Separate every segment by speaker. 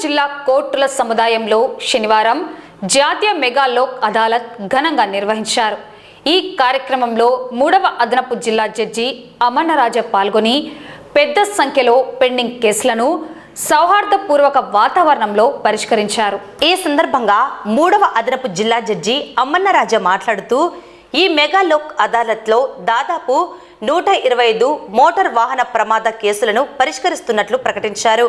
Speaker 1: జిల్లా కోర్టుల సముదాయంలో శనివారం జాతీయ మెగా లోక్ అదాలత్ ఘనంగా నిర్వహించారు. ఈ కార్యక్రమంలో 3వ అదనపు జిల్లా జడ్జి అమన్నరాజ పాల్గొని పెద్ద సంఖ్యలో పెండింగ్ కేసులను సౌహార్దపూర్వక వాతావరణంలో పరిష్కరించారు.
Speaker 2: ఈ సందర్భంగా 3వ అదనపు జిల్లా జడ్జి అమన్నరాజ మాట్లాడుతూ ఈ మెగా లోక్ అదాలత్లో దాదాపు 125 మోటార్ వాహన ప్రమాద కేసులను పరిష్కరిస్తున్నట్లు ప్రకటించారు.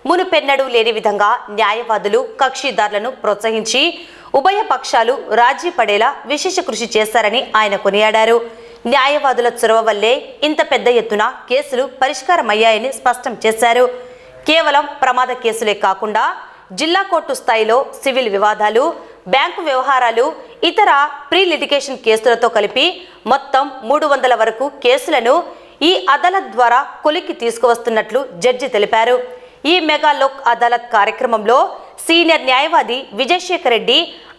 Speaker 2: మునుపెన్నడూ లేని విధంగా న్యాయవాదులు కక్షిదారులను ప్రోత్సహించి ఉభయ పక్షాలు రాజీ పడేలా విశేష కృషి చేశారని ఆయన కొనియాడారు. న్యాయవాదుల చొరవ వల్లే ఇంత పెద్ద ఎత్తున కేసులు పరిష్కారమయ్యాయని స్పష్టం చేశారు. కేవలం ప్రమాద కేసులే కాకుండా జిల్లా కోర్టు స్థాయిలో సివిల్ వివాదాలు, బ్యాంకు వ్యవహారాలు, ఇతర ప్రీ లిటిగేషన్ కేసులతో కలిపి మొత్తం 300 వరకు కేసులను ఈ అదాలత్ ద్వారా కొలిక్కి తీసుకువస్తున్నట్లు జడ్జి తెలిపారు. ఈ మెగా లోక్ అదాలత్ కార్యక్రమంలో సీనియర్ న్యాయవాది విజయశేఖర్ రెడ్డి,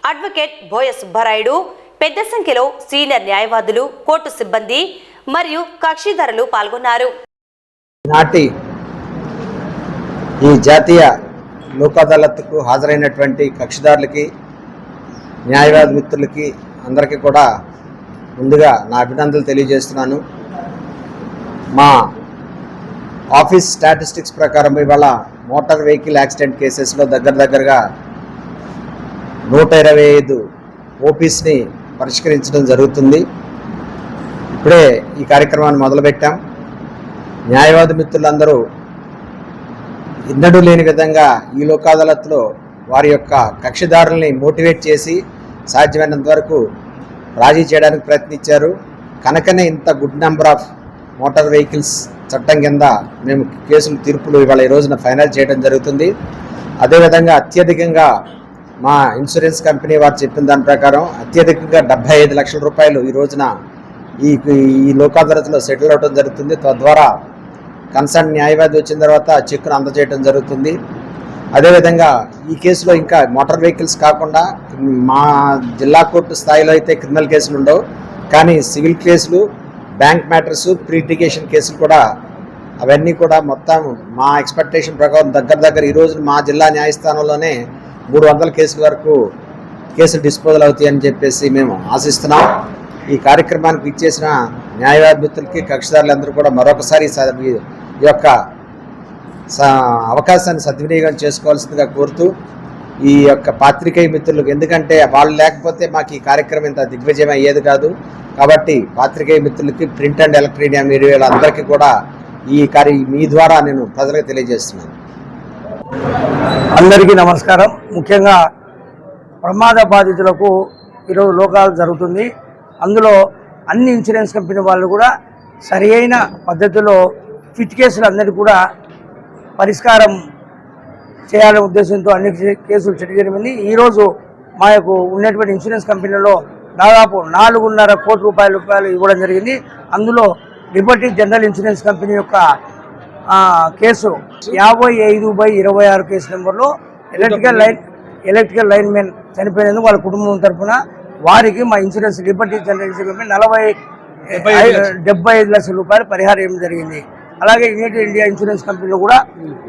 Speaker 2: అడ్వకేట్ బోయ సుబ్బారాయుడు, పెద్ద సంఖ్యలో సీనియర్ న్యాయవాదులు, కోర్టు సిబ్బంది మరియు కక్షిదారులు పాల్గొన్నారు.
Speaker 3: నాటి ఈ జాతీయ లోక్ అదాలత్కు హాజరైనటువంటి కక్షిదారులకి, న్యాయవాది మిత్రులకి అందరికీ కూడా ముందుగా నా అభినందనలు తెలియజేస్తున్నాను. మా ఆఫీస్ స్టాటిస్టిక్స్ ప్రకారం ఇవాళ మోటార్ వెహికల్ యాక్సిడెంట్ కేసెస్లో దగ్గరగా 125 ఓపీస్ని పరిష్కరించడం జరుగుతుంది. ఇప్పుడే ఈ కార్యక్రమాన్ని మొదలుపెట్టాం. న్యాయవాది మిత్రులందరూ ఎన్నడూ లేని విధంగా ఈ లోక్ అదాలత్లో వారి యొక్క కక్షిదారుల్ని మోటివేట్ చేసి సాధ్యమైనంత వరకు రాజీ చేయడానికి ప్రయత్నించారు. కనుకనే ఇంత good number of motor vehicles చట్టం కింద మేము కేసులు తీర్పులు ఇవాళ ఈ రోజున ఫైనల్ చేయడం జరుగుతుంది. అదేవిధంగా అత్యధికంగా మా ఇన్సూరెన్స్ కంపెనీ వారు చెప్పిన దాని ప్రకారం అత్యధికంగా 75 లక్షల రూపాయలు ఈ రోజున ఈ లోక్ అదాలత్లో సెటిల్ అవడం జరుగుతుంది. తద్వారా కన్సర్న్ న్యాయవాది వచ్చిన తర్వాత చెక్కును అందజేయడం జరుగుతుంది. అదేవిధంగా ఈ కేసులో ఇంకా మోటార్ వెహికల్స్ కాకుండా మా జిల్లా కోర్టు స్థాయిలో అయితే క్రిమినల్ కేసులు ఉండవు, కానీ సివిల్ కేసులు, బ్యాంక్ మ్యాటర్స్, ప్రీ లిటిగేషన్ కేసులు కూడా అవన్నీ కూడా మొత్తం మా ఎక్స్పెక్టేషన్ ప్రకారం దగ్గర ఈ రోజు మా జిల్లా న్యాయస్థానంలోనే 300 కేసుల వరకు కేసులు డిస్పోజల్ అవుతాయని చెప్పేసి మేము ఆశిస్తున్నాం. ఈ కార్యక్రమానికి ఇచ్చేసిన న్యాయవాది మిత్రులకి, కక్షిదారులందరూ కూడా మరొకసారి ఈ యొక్క అవకాశాన్ని సద్వినియోగం చేసుకోవాల్సిందిగా కోరుతూ, ఈ యొక్క పాత్రికేయ మిత్రులకు, ఎందుకంటే వాళ్ళు లేకపోతే మాకు ఈ కార్యక్రమం ఇంత దిగ్విజయం అయ్యేది కాదు. కాబట్టి పాత్రికేయ మిత్రులకి, ప్రింట్ అండ్ ఎలక్ట్రానిక్ మీడియా అందరికీ కూడా మీ ద్వారా నేను ప్రజలకు తెలియజేస్తున్నాను.
Speaker 4: అందరికీ నమస్కారం. ముఖ్యంగా ప్రమాద బాధితులకు ఈరోజు లోకాలు జరుగుతుంది. అందులో అన్ని ఇన్సూరెన్స్ కంపెనీ వాళ్ళు కూడా సరి అయిన పద్ధతిలో ఫిట్ కేసులు అందరికీ కూడా పరిష్కారం చేయాలనే ఉద్దేశంతో అన్ని కేసులు చెడిగరిగింది. ఈరోజు మా యొక్క ఉన్నటువంటి ఇన్సూరెన్స్ కంపెనీలో దాదాపు 4.5 కోట్ల రూపాయలు ఇవ్వడం జరిగింది. అందులో లిబర్టీ జనరల్ ఇన్సూరెన్స్ కంపెనీ యొక్క కేసు 55/26 కేసు నెంబర్లో ఎలక్ట్రికల్ లైన్ మెన్ చనిపోయినందుకు వాళ్ళ కుటుంబం తరఫున వారికి మా insurance Liberty general insurance company 75 లక్షల రూపాయలు పరిహారం ఇవ్వడం జరిగింది. అలాగే యునైటెడ్ ఇండియా ఇన్సూరెన్స్ కంపెనీలో కూడా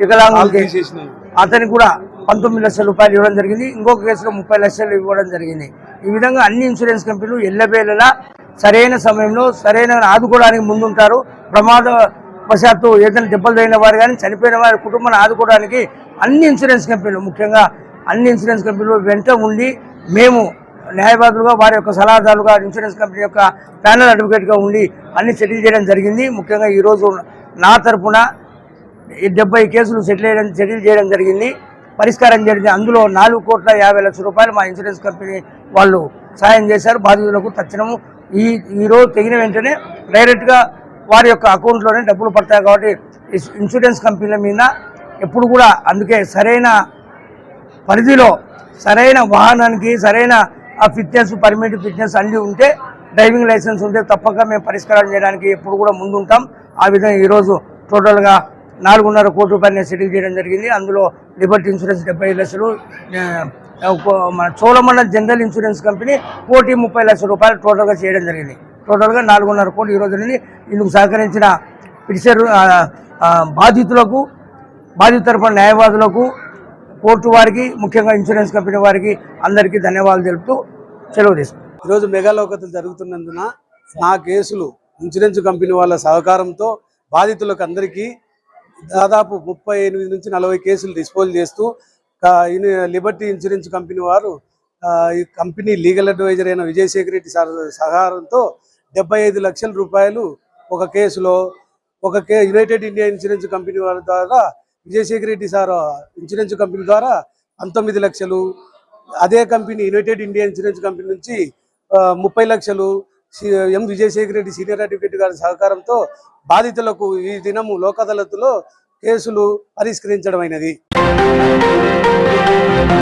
Speaker 4: వికలాంగులకి అతనికి కూడా 19 లక్షల రూపాయలు ఇవ్వడం జరిగింది. ఇంకొక కేసులో 30 లక్షలు ఇవ్వడం జరిగింది. ఈ విధంగా అన్ని ఇన్సూరెన్స్ కంపెనీలు ఎల్లవేళలా సరైన సమయంలో సరైన ఆదుకోవడానికి ముందుంటారు. ప్రమాదవశాత్తు ఏదైనా దెబ్బలు తగిన వారు కానీ చనిపోయిన వారి కుటుంబాన్ని ఆదుకోవడానికి అన్ని ఇన్సూరెన్స్ కంపెనీలు, ముఖ్యంగా అన్ని ఇన్సూరెన్స్ కంపెనీలు వెంట ఉండి మేము న్యాయవాదులుగా, వారి యొక్క సలహాదారులుగా, ఇన్సూరెన్స్ కంపెనీ యొక్క ప్యానల్ అడ్వకేట్గా ఉండి అన్ని సెటిల్ చేయడం జరిగింది. ముఖ్యంగా ఈరోజు నా తరఫున 70 కేసులు సెటిల్ చేయడం జరిగింది, పరిష్కారం జరిగింది. అందులో 4,50,00,000 రూపాయలు మా ఇన్సూరెన్స్ కంపెనీ వాళ్ళు సాయం చేశారు. బాధితులకు తక్షణము ఈరోజు తెగిన వెంటనే డైరెక్ట్గా వారి యొక్క అకౌంట్లోనే డబ్బులు పడతాయి. కాబట్టి ఇన్సూరెన్స్ కంపెనీల మీద ఎప్పుడు కూడా అందుకే సరైన పరిధిలో సరైన వాహనానికి సరైన ఫిట్నెస్, పర్మిట్ ఫిట్నెస్ అన్నీ ఉంటే, డ్రైవింగ్ లైసెన్స్ ఉంటే తప్పక మేము పరిష్కారం చేయడానికి ఎప్పుడు కూడా ముందుంటాం. ఆ విధంగా ఈరోజు టోటల్గా 4.5 కోట్ల రూపాయలు సెటిల్ చేయడం జరిగింది. అందులో లిబర్టీ ఇన్సూరెన్స్ 75 లక్షలు, మన చోళమండలం జనరల్ ఇన్సూరెన్స్ కంపెనీ 1,30 లక్షల రూపాయలు టోటల్గా చేయడం జరిగింది. టోటల్గా 4.5 కోట్లు ఈరోజు ఇందుకు సహకరించిన పిటిషనర్ బాధితులకు, బాధిత తరపున న్యాయవాదులకు, కోర్టు వారికి, ముఖ్యంగా ఇన్సూరెన్స్ కంపెనీ వారికి అందరికీ ధన్యవాదాలు తెలుపుతూ సెలవు తీసుకుంటాం.
Speaker 5: ఈరోజు మెగాలోకతలు జరుగుతున్నందున నా కేసులు ఇన్సూరెన్స్ కంపెనీ వాళ్ళ సహకారంతో బాధితులకు అందరికీ దాదాపు 38 నుంచి 40 కేసులు డిస్పోజ్ చేస్తూ లిబర్టీ ఇన్సూరెన్స్ కంపెనీ వారు ఈ కంపెనీ లీగల్ అడ్వైజర్ అయిన విజయశేఖర్ రెడ్డి సహకారంతో 75 లక్షల రూపాయలు ఒక కేసులో, యునైటెడ్ ఇండియా ఇన్సూరెన్స్ కంపెనీ వారి ద్వారా Vijayasekhar Reddy sir insurance company ద్వారా 19 లక్షలు, అదే company United India insurance company నుంచి 30 లక్షలు ఎం విజయశేఖర్ రెడ్డి సీనియర్ అడ్వకేట్ గారి సహకారంతో బాధితులకు ఈ దినము లోక్ అదాలత్లో కేసులు పరిష్కరించడమైనది.